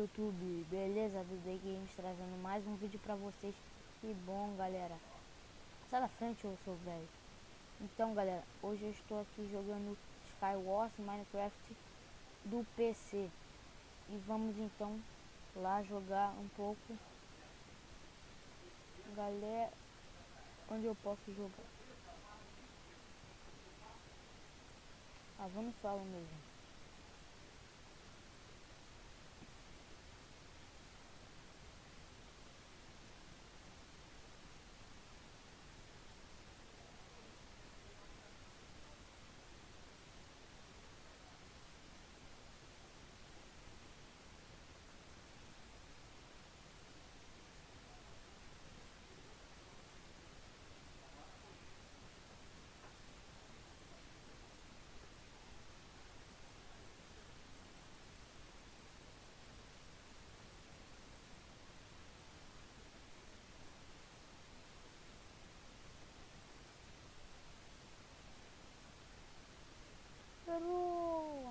YouTube, beleza? Do The Games trazendo mais um vídeo pra vocês. Que bom, galera. Sai da frente, eu sou velho. Então, galera, hoje eu estou aqui jogando Skywars Minecraft do PC. E vamos então lá jogar um pouco. Galera, onde eu posso jogar? Ah, vou no solo mesmo.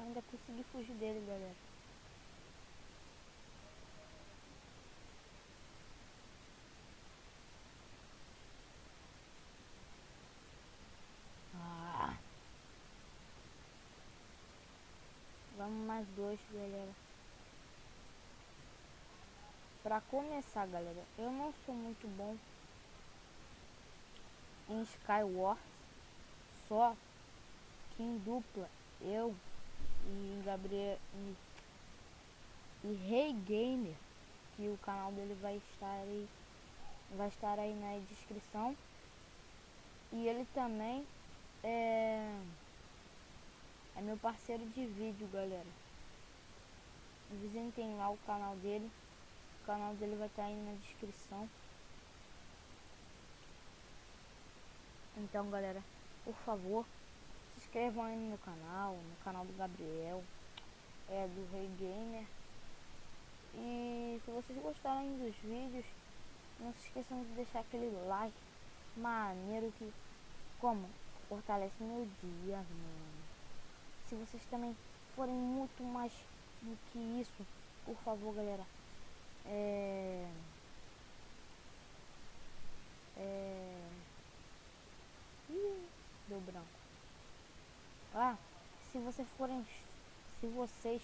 Ainda consegui fugir dele, galera. Vamos mais dois, galera. Pra começar, galera, eu não sou muito bom em Skywars, só que em dupla, eu e Gabriel e Rei Gamer, que o canal dele vai estar aí na descrição. E ele também é meu parceiro de vídeo, galera. Visitem lá o canal dele. O canal dele vai estar aí na descrição. Então, galera, por favor, se inscrevam aí no meu canal, no canal do Gabriel, do Rei Gamer. E se vocês gostarem dos vídeos, não se esqueçam de deixar aquele like maneiro que, como, fortalece meu dia, mano. Se vocês também forem muito mais do que isso, por favor, galera, deu branco. Se vocês forem, se vocês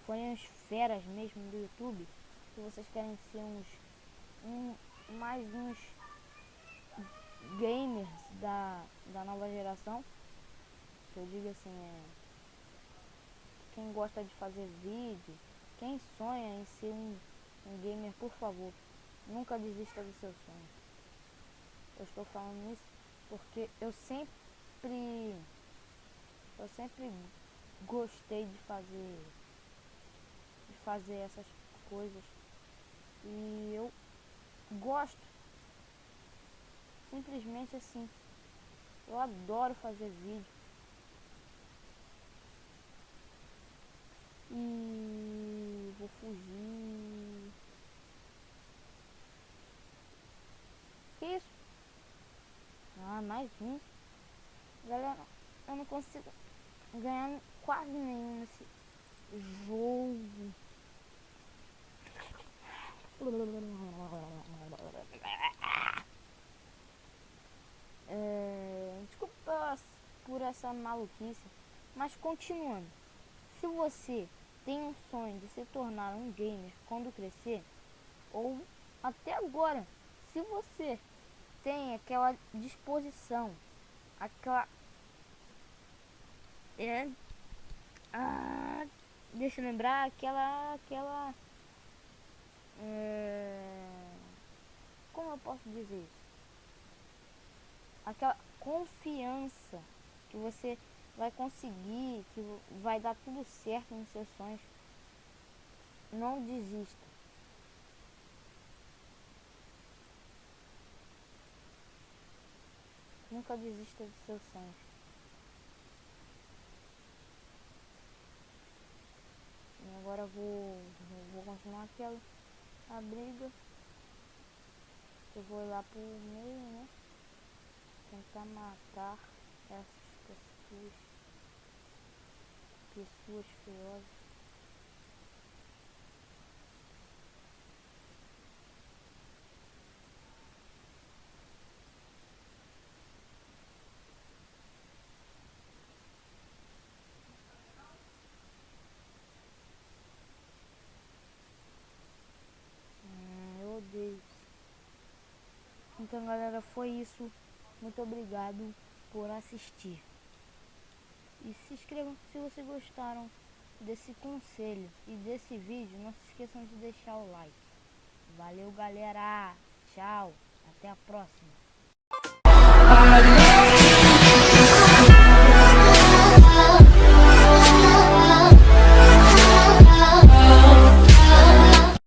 forem os feras mesmo do YouTube, se vocês querem ser mais uns gamers da nova geração, que eu digo assim, quem gosta de fazer vídeo, quem sonha em ser um gamer, por favor, nunca desista dos seus sonhos. Eu estou falando isso porque eu sempre gostei de fazer essas coisas e eu gosto, simplesmente assim. Eu adoro fazer vídeo e vou fugir. Que isso? Mais um. Galera, eu não consigo ganhar quase nenhum nesse jogo. Desculpa por essa maluquice, mas continuando. Se você tem um sonho de se tornar um gamer quando crescer, ou até agora, se você tem aquela disposição, aquela deixa eu lembrar, como eu posso dizer isso? Aquela confiança que você vai conseguir, que vai dar tudo certo nos seus sonhos. Não desista. Nunca desista dos seus sonhos. E agora eu vou continuar a briga. Eu vou lá pro meio, né? Tentar matar essas pessoas feiosas. Então galera, foi isso. Muito obrigado por assistir. E se inscrevam se vocês gostaram desse conselho e desse vídeo. Não se esqueçam de deixar o like. Valeu galera, tchau, até a próxima.